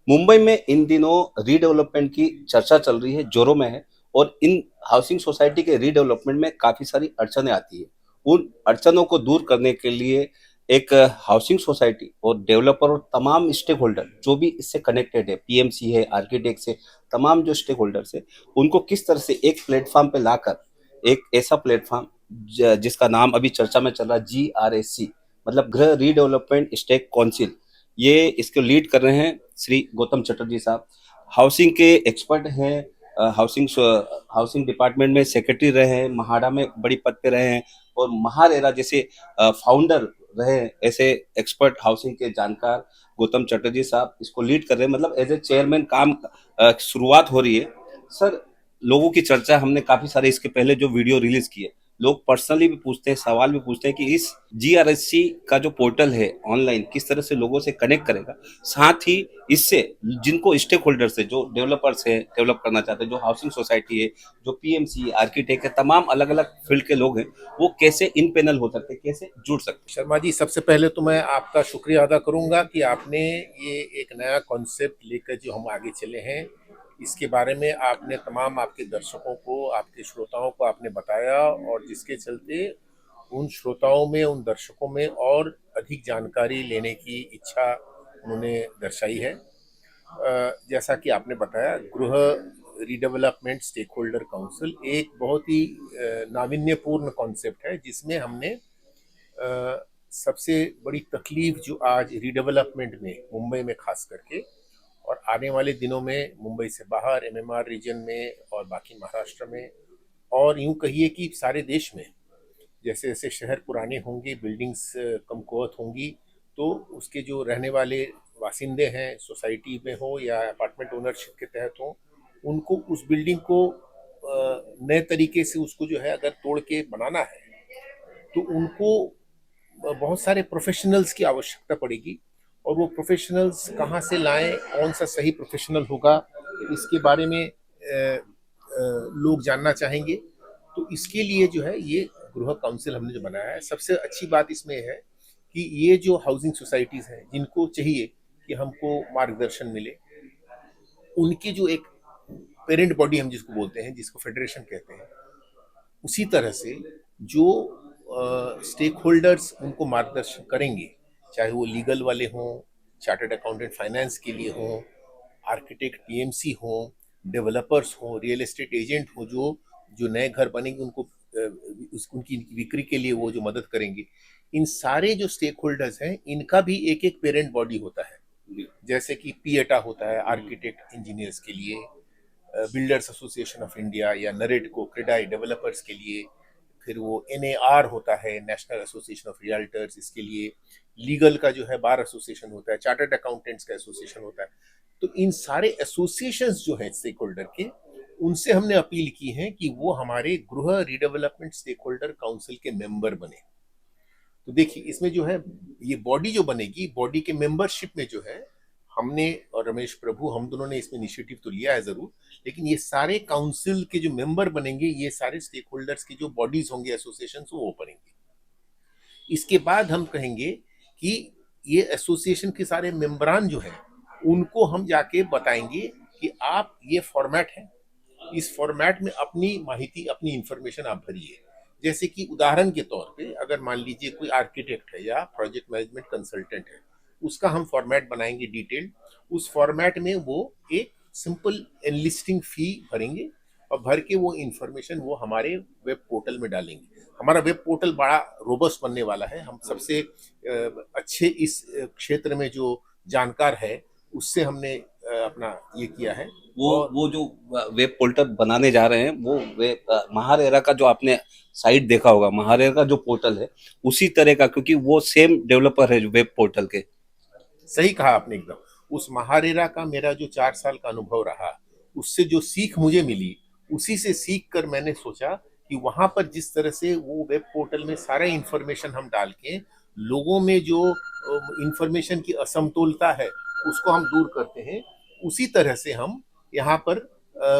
मुंबई में इन दिनों रीडेवलपमेंट की चर्चा चल रही है, जोरों में है और इन हाउसिंग सोसाइटी के रीडेवलपमेंट में काफ़ी सारी अड़चनें आती हैं। उन अड़चनों को दूर करने के लिए एक हाउसिंग सोसाइटी और डेवलपर और तमाम स्टेक होल्डर जो भी इससे कनेक्टेड है, पीएमसी है, आर्किटेक्ट्स है, तमाम जो स्टेक होल्डर्स हैं, उनको किस तरह से एक प्लेटफ़ॉर्म पे लाकर एक ऐसा प्लेटफ़ॉर्म जिसका नाम अभी चर्चा में चल रहा है जीआरएसी, मतलब गृह रीडेवलपमेंट स्टेक काउंसिल, ये इसको लीड कर रहे हैं श्री गौतम चटर्जी साहब। हाउसिंग के एक्सपर्ट हैं, हाउसिंग डिपार्टमेंट में सेक्रेटरी रहे हैं, महाडा में बड़ी पद पे रहे हैं और महारेरा जैसे फाउंडर रहे हैं। ऐसे एक्सपर्ट हाउसिंग के जानकार गौतम चटर्जी साहब इसको लीड कर रहे हैं, मतलब एज ए चेयरमैन काम शुरुआत हो रही है। सर, लोगों की चर्चा हमने काफी सारे इसके पहले जो वीडियो रिलीज किए, लोग पर्सनली भी पूछते हैं, सवाल भी पूछते हैं कि इस जीआरएससी का जो पोर्टल है ऑनलाइन किस तरह से लोगों से कनेक्ट करेगा। साथ ही इससे जिनको स्टेक होल्डर्स है, जो डेवलपर्स है, डेवलप करना चाहते हैं, जो हाउसिंग सोसाइटी है, जो पीएमसी आर्किटेक्ट है, तमाम अलग अलग फील्ड के लोग हैं, वो कैसे इन पैनल हो सकते हैं, कैसे जुड़ सकते शर्मा जी, सबसे पहले तो मैं आपका शुक्रिया अदा करूंगा कि आपने ये एक नया कॉन्सेप्ट लेकर जो हम आगे चले हैं, इसके बारे में आपने तमाम आपके दर्शकों को, आपके श्रोताओं को आपने बताया, और जिसके चलते उन श्रोताओं में, उन दर्शकों में और अधिक जानकारी लेने की इच्छा उन्होंने दर्शाई है। जैसा कि आपने बताया, गृह रीडेवलपमेंट स्टेक होल्डर काउंसिल एक बहुत ही नाविन्यपूर्ण कॉन्सेप्ट है, जिसमें हमने सबसे बड़ी तकलीफ जो आज रीडेवलपमेंट में मुंबई में खास करके और आने वाले दिनों में मुंबई से बाहर एमएमआर रीजन में और बाकी महाराष्ट्र में और यूं कहिए कि सारे देश में, जैसे जैसे शहर पुराने होंगे, बिल्डिंग्स कमकुवत होंगी, तो उसके जो रहने वाले वासिंदे हैं, सोसाइटी में हो या अपार्टमेंट ओनरशिप के तहत हो, उनको उस बिल्डिंग को नए तरीके से उसको जो है अगर तोड़ के बनाना है, तो उनको बहुत सारे प्रोफेशनल्स की आवश्यकता पड़ेगी। और वो प्रोफेशनल्स कहाँ से लाएं, कौन सा सही प्रोफेशनल होगा, इसके बारे में लोग जानना चाहेंगे। तो इसके लिए जो है ये गृह काउंसिल हमने जो बनाया है, सबसे अच्छी बात इसमें है कि ये जो हाउसिंग सोसाइटीज हैं, जिनको चाहिए कि हमको मार्गदर्शन मिले, उनकी जो एक पेरेंट बॉडी हम जिसको बोलते हैं, जिसको फेडरेशन कहते हैं, उसी तरह से जो स्टेक होल्डर्स उनको मार्गदर्शन करेंगे, चाहे वो लीगल वाले हों, चार्टर्ड अकाउंटेंट फाइनेंस के लिए हों, आर्किटेक्ट पीएमसी हों, डेवलपर्स हों, रियल एस्टेट एजेंट हो, जो जो नए घर बनेंगे उनको उनकी बिक्री के लिए वो जो मदद करेंगे, इन सारे जो स्टेक होल्डर्स हैं, इनका भी एक एक पेरेंट बॉडी होता है। हैं। जैसे कि पीएटा होता है आर्किटेक्ट इंजीनियर्स के लिए, बिल्डर्स एसोसिएशन ऑफ इंडिया या नरेडको क्रेडाई डेवलपर्स के लिए, फिर वो एनएआर होता है, नेशनल एसोसिएशन ऑफ रियल्टर्स, इसके लिए लीगल का जो है बार एसोसिएशन होता है, चार्टर्ड अकाउंटेंट्स का एसोसिएशन होता है। तो इन सारे एसोसिएशंस जो है स्टेक होल्डर के, उनसे हमने अपील की है कि वो हमारे गृह रीडेवलपमेंट स्टेक होल्डर काउंसिल के मेंबर बने। तो देखिए, इसमें जो है ये बॉडी जो बनेगी, बॉडी के मेंबरशिप में जो है, हमने और रमेश प्रभु, हम दोनों ने इसमें इनिशिएटिव तो लिया है जरूर, लेकिन ये सारे काउंसिल के जो मेंबर बनेंगे, ये सारे स्टेक होल्डर्स की जो बॉडीज होंगे, एसोसिएशन, वो बनेंगे। इसके बाद हम कहेंगे कि ये एसोसिएशन के सारे मेंबरान जो हैं, उनको हम जाके बताएंगे कि आप ये फॉर्मेट है, इस फॉर्मेट में अपनी माहिती, अपनी इंफॉर्मेशन आप भरिए। जैसे कि उदाहरण के तौर पे, अगर मान लीजिए कोई आर्किटेक्ट है या प्रोजेक्ट मैनेजमेंट कंसल्टेंट है, उसका हम फॉर्मेट बनाएंगे डिटेल्ड। उस फॉर्मेट में वो एक सिंपल एनलिस्टिंग फी भरेंगे और भर के वो इंफॉर्मेशन वो हमारे वेब पोर्टल में डालेंगे। हमारा वेब पोर्टल बड़ा रोबस्ट बनने वाला है। हम सबसे अच्छे इस क्षेत्र में जो जानकार है, उससे हमने अपना ये किया है। वो और वो जो वेब पोर्टल बनाने जा रहे हैं, वो महारेरा का जो आपने साइट देखा होगा, महारेरा का जो पोर्टल है उसी तरह का, क्योंकि वो सेम डेवलपर है जो वेब पोर्टल के। सही कहा आपने एकदम। उस महारेरा का मेरा जो 4 साल का अनुभव रहा, उससे जो सीख मुझे मिली, उसी से सीख कर मैंने सोचा कि वहां पर जिस तरह से वो वेब पोर्टल में सारा इंफॉर्मेशन हम डाल के लोगों में जो इंफॉर्मेशन की असमतोलता है, उसको हम दूर करते हैं, उसी तरह से हम यहाँ पर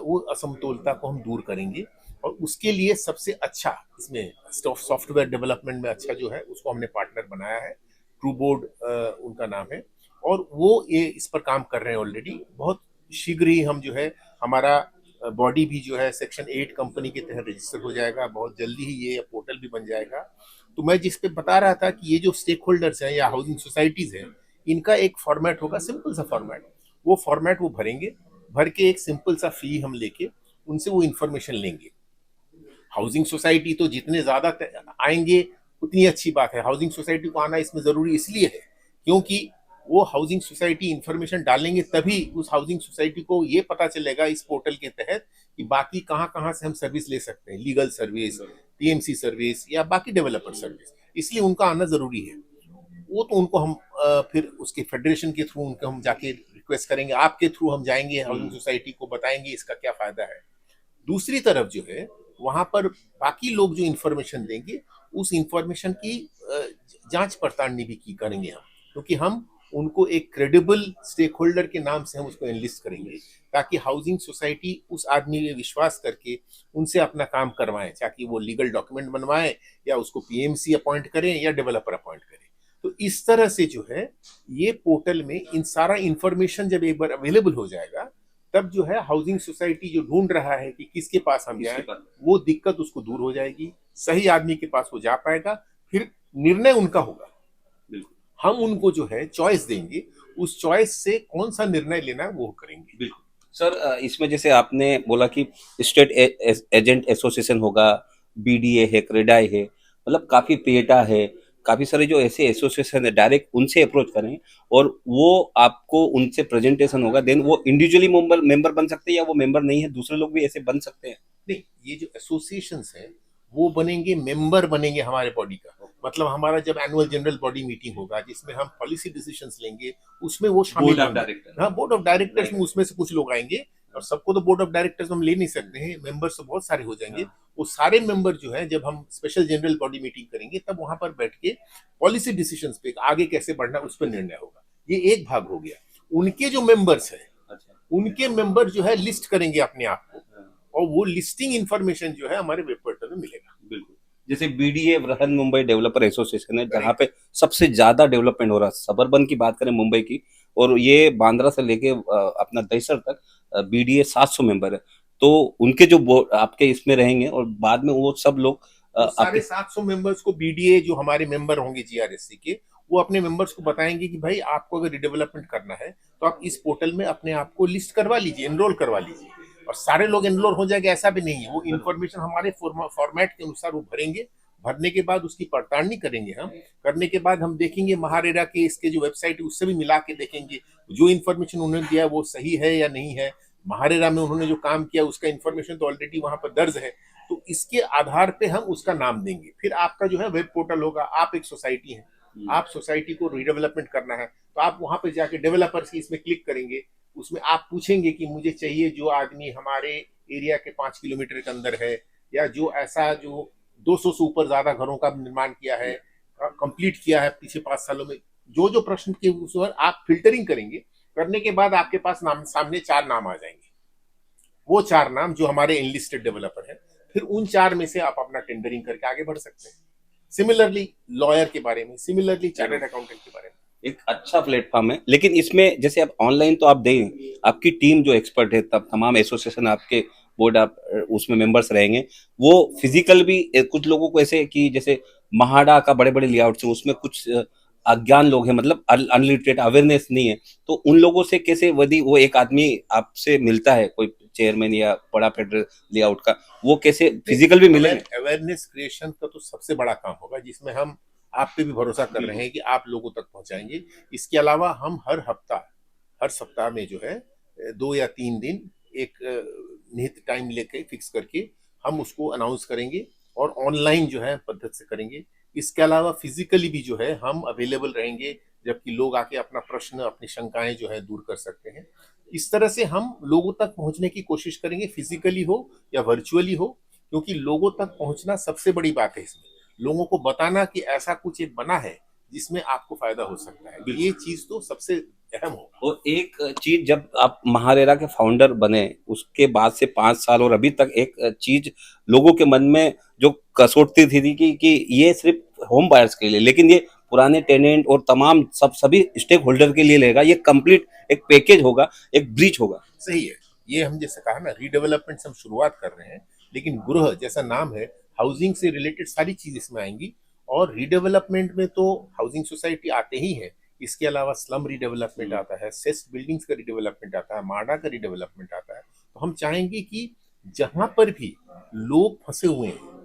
वो असमतोलता को हम दूर करेंगे। और उसके लिए सबसे अच्छा इसमें सॉफ्टवेयर डेवलपमेंट में अच्छा जो है, उसको हमने पार्टनर बनाया है। ट्रू बोर्ड उनका नाम है। और वो ये इस पर काम कर रहे हैं ऑलरेडी। बहुत शीघ्र ही हम जो है हमारा बॉडी भी जो है सेक्शन 8 कंपनी के तहत रजिस्टर हो जाएगा, बहुत जल्दी ही ये पोर्टल भी बन जाएगा। तो मैं जिस पे बता रहा था कि ये जो स्टेक होल्डर्स हैं या हाउसिंग सोसाइटीज हैं, इनका एक फॉर्मेट होगा, सिंपल सा फॉर्मेट। वो फॉर्मेट वो भरेंगे, भर के एक सिंपल सा फी हम लेके उनसे वो इंफॉर्मेशन लेंगे। हाउसिंग सोसाइटी तो जितने ज्यादा आएंगे उतनी अच्छी बात है। हाउसिंग सोसाइटी को आना इसमें जरूरी इसलिए है क्योंकि वो हाउसिंग सोसाइटी इंफॉर्मेशन डालेंगे, तभी उस हाउसिंग सोसाइटी को ये पता चलेगा इस पोर्टल के तहत कि बाकी कहाँ कहाँ से हम सर्विस ले सकते हैं, लीगल सर्विस, टीएमसी सर्विस या बाकी डेवलपर सर्विस। इसलिए उनका आना जरूरी है। वो तो उनको हम फिर उसके फेडरेशन के थ्रू उनको हम जाके रिक्वेस्ट करेंगे, आपके थ्रू हम जाएंगे हाउसिंग सोसाइटी को बताएंगे इसका क्या फायदा है। दूसरी तरफ जो है वहां पर बाकी लोग जो इंफॉर्मेशन देंगे उस इंफॉर्मेशन की जांच पड़ताल भी की करेंगे हम, क्योंकि हम उनको एक क्रेडिबल स्टेक होल्डर के नाम से हम उसको एनलिस्ट करेंगे, ताकि हाउसिंग सोसाइटी उस आदमी में विश्वास करके उनसे अपना काम करवाएं, चाहे वो लीगल डॉक्यूमेंट बनवाएं या उसको पीएमसी अपॉइंट करें या डेवलपर अपॉइंट करें। तो इस तरह से जो है ये पोर्टल में इन सारा इंफॉर्मेशन जब एक बार अवेलेबल हो जाएगा, तब जो है हाउसिंग सोसाइटी जो ढूंढ रहा है कि किसके पास हम जाएं, वो दिक्कत उसको दूर हो जाएगी, सही आदमी के पास वो जा पाएगा। फिर निर्णय उनका होगा, हम उनको जो है चॉइस देंगे, उस चॉइस से कौन सा निर्णय लेना है वो करेंगे। बिल्कुल सर, इसमें जैसे आपने बोला कि स्टेट एजेंट एसोसिएशन होगा, बीडीए है, क्रेडाई है, मतलब काफी पेटा है, काफी सारे जो ऐसे एसोसिएशन है, डायरेक्ट उनसे अप्रोच करें और वो आपको उनसे प्रेजेंटेशन होगा, देन वो इंडिविजुअली मेंबर बन सकते हैं या वो मेंबर नहीं है दूसरे लोग भी ऐसे बन सकते हैं? नहीं, ये जो एसोसिएशन है वो बनेंगे, मेंबर बनेंगे हमारे बॉडी का। मतलब हमारा जब एनुअल जनरल बॉडी मीटिंग होगा जिसमें हम पॉलिसी डिसीजंस लेंगे, उसमें वो शामिल बोर्ड ऑफ होंगे। डायरेक्टर। हाँ, बोर्ड ऑफ डायरेक्टर्स में उसमें से कुछ लोग आएंगे, और सबको तो बोर्ड ऑफ डायरेक्टर्स हम ले नहीं सकते हैं, मेंबर्स तो बहुत सारे हो जाएंगे। वो सारे मेंबर जो है जब हम स्पेशल जनरल बॉडी मीटिंग करेंगे तब वहां पर बैठ के पॉलिसी डिसीजंस पे आगे कैसे बढ़ना उस पर निर्णय होगा। ये एक भाग हो गया। उनके जो मेंबर्स है, उनके मेंबर जो है लिस्ट करेंगे अपने आप को, और वो लिस्टिंग इंफॉर्मेशन जो है हमारे वेब पोर्टल में मिलेगा। बिल्कुल, जैसे BDA Brihan Mumbai developer association है जहाँ पे सबसे ज्यादा डेवलपमेंट हो रहा है, सबर्बन की बात करें मुंबई की, और ये बांद्रा से लेके अपना दहिसर तक बीडीए 700 मेंबर है। तो उनके जो आपके इसमें रहेंगे और बाद में वो सब लोग साढ़े आपके 700 मेंबर्स को बीडीए जो हमारे मेंबर होंगे जीआरएससी के, वो अपने मेंबर्स को बताएंगे कि भाई आपको अगर रिडेवलपमेंट करना है तो आप इस पोर्टल में अपने आप को लिस्ट करवा लीजिए, एनरोल करवा लीजिए। और सारे लोग एनरोल हो जाएंगे ऐसा भी नहीं है, वो इन्फॉर्मेशन हमारे फॉर्मेट के अनुसार वो भरेंगे। भरने के बाद उसकी पड़ताल करेंगे हम, करने के बाद हम देखेंगे महारेरा के इसके जो वेबसाइट है उससे भी मिला के देखेंगे जो इन्फॉर्मेशन उन्होंने दिया वो सही है या नहीं है। महारेरा में उन्होंने जो काम किया उसका इन्फॉर्मेशन तो ऑलरेडी वहां पर दर्ज है, तो इसके आधार पे हम उसका नाम देंगे। फिर आपका जो है वेब पोर्टल होगा, आप एक सोसाइटी हैं, आप सोसाइटी को रीडेवलपमेंट करना है तो आप वहां पे जाके डेवलपर्स की इसमें क्लिक करेंगे। उसमें आप पूछेंगे कि मुझे चाहिए जो आदमी हमारे एरिया के 5 किलोमीटर के अंदर है, या जो ऐसा जो 200 से ऊपर ज्यादा घरों का निर्माण किया है, कंप्लीट किया है पिछले 5 सालों में, जो जो प्रश्न के ऊपर आप फिल्टरिंग करेंगे। करने के बाद आपके पास नाम सामने 4 नाम आ जाएंगे, वो 4 नाम जो हमारे एनलिस्टेड डेवलपर हैं, फिर उन 4 में से आप अपना टेंडरिंग करके आगे बढ़ सकते हैं। सिमिलरली लॉयर के बारे में, सिमिलरली चार्टर्ड अकाउंटेंट के बारे में। एक अच्छा प्लेटफॉर्म है, लेकिन इसमें जैसे आप ऑनलाइन तो आप दें, आपकी टीम जो एक्सपर्ट है, तब तमाम एसोसिएशन आपके बोर्ड आप उसमें मेंबर्स रहेंगे, वो फिजिकल भी कुछ लोगों को ऐसे कि जैसे महाड़ा का बड़े बड़े लेआउट है उसमें कुछ अज्ञान लोग हैं, मतलब अनलिटरेट अवेयरनेस नहीं है, तो उन लोगों से कैसे यदि वो एक आदमी आपसे मिलता है, कोई चेयरमैन या बड़ा फेडरल लेआउट का, वो कैसे फिजिकल भी मिलेंगे? अवेयरनेस क्रिएशन का तो सबसे बड़ा काम होगा जिसमें हम आप पे भी भरोसा कर रहे हैं कि आप लोगों तक पहुंचाएंगे। इसके अलावा हम हर सप्ताह में जो है 2 या 3 दिन एक निहित टाइम लेके फिक्स करके हम उसको अनाउंस करेंगे, और ऑनलाइन जो है पद्धति से करेंगे। इसके अलावा फिजिकली भी जो है हम अवेलेबल रहेंगे, जबकि लोग आके अपना प्रश्न, अपनी शंकाएं जो है दूर कर सकते हैं। इस तरह से हम लोगों तक पहुंचने की कोशिश करेंगे, फिजिकली हो या वर्चुअली हो, क्योंकि लोगों तक पहुंचना सबसे बड़ी बात है इसमें। लोगों को बताना कि ऐसा कुछ एक बना है जिसमें आपको फायदा हो सकता है, ये चीज तो सबसे अहम होगा। और एक चीज, जब आप महारेरा के फाउंडर बने उसके बाद से 5 साल और अभी तक एक चीज लोगों के मन में जो कसौटी थी कि ये सिर्फ होम बायर्स के लिए, लेकिन ये पुराने टेनेंट और तमाम सभी स्टेक होल्डर के लिए रहेगा। ये कंप्लीट एक पैकेज होगा, एक ब्रिज होगा। सही है। ये हम जैसे कहा ना, रीडेवलपमेंट से हम शुरुआत कर रहे हैं, लेकिन गृह जैसा नाम है, हाउसिंग से रिलेटेड सारी चीज इसमें आएंगी। और रीडेवलपमेंट में तो हाउसिंग सोसाइटी आते ही है, इसके अलावा स्लम रीडेवलपमेंट आता है, सेस्ट बिल्डिंग्स का रीडेवलपमेंट आता है, माडा का रीडेवलपमेंट आता है। तो हम चाहेंगे कि जहां पर भी लोग फंसे हुए हैं,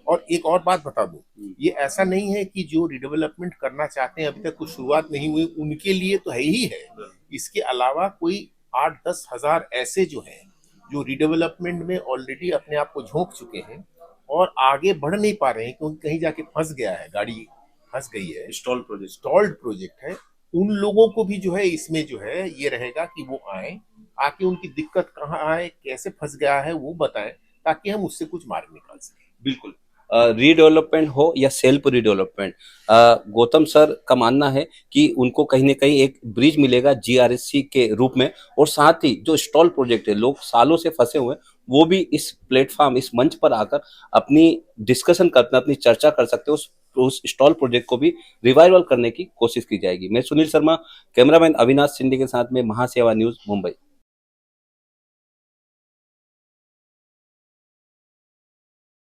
और एक और बात बता दूं, ये ऐसा नहीं है कि जो रिडेवलपमेंट करना चाहते हैं अभी तक कुछ शुरुआत नहीं हुई उनके लिए तो है ही है। इसके अलावा कोई 8-10 हजार ऐसे जो हैं जो रिडेवलपमेंट में ऑलरेडी अपने आप को झोंक चुके हैं और आगे बढ़ नहीं पा रहे हैं क्योंकि कहीं जाके फंस गया है, गाड़ी फंस गई है, स्टॉल्ड प्रोजेक्ट है। उन लोगों को भी जो है इसमें जो है ये रहेगा कि वो आए, आके उनकी दिक्कत कहाँ आए, कैसे फंस गया है वो बताएं, ताकि हम उससे कुछ मार्ग निकाल सकें। बिल्कुल। रीडेवलपमेंट हो या सेल्फ रीडेवलपमेंट, गौतम सर का मानना है कि उनको कहीं न कहीं एक ब्रिज मिलेगा जीआरएससी के रूप में, और साथ ही जो स्टॉल प्रोजेक्ट है, लोग सालों से फंसे हुए हैं, वो भी इस प्लेटफॉर्म, इस मंच पर आकर अपनी डिस्कशन करते हैं, अपनी चर्चा कर सकते हैं। उस स्टॉल प्रोजेक्ट को भी रिवाइवल करने की कोशिश की जाएगी। मैं सुनील शर्मा, कैमरामैन अविनाश सिंधी के साथ में महासेवा न्यूज़, मुंबई।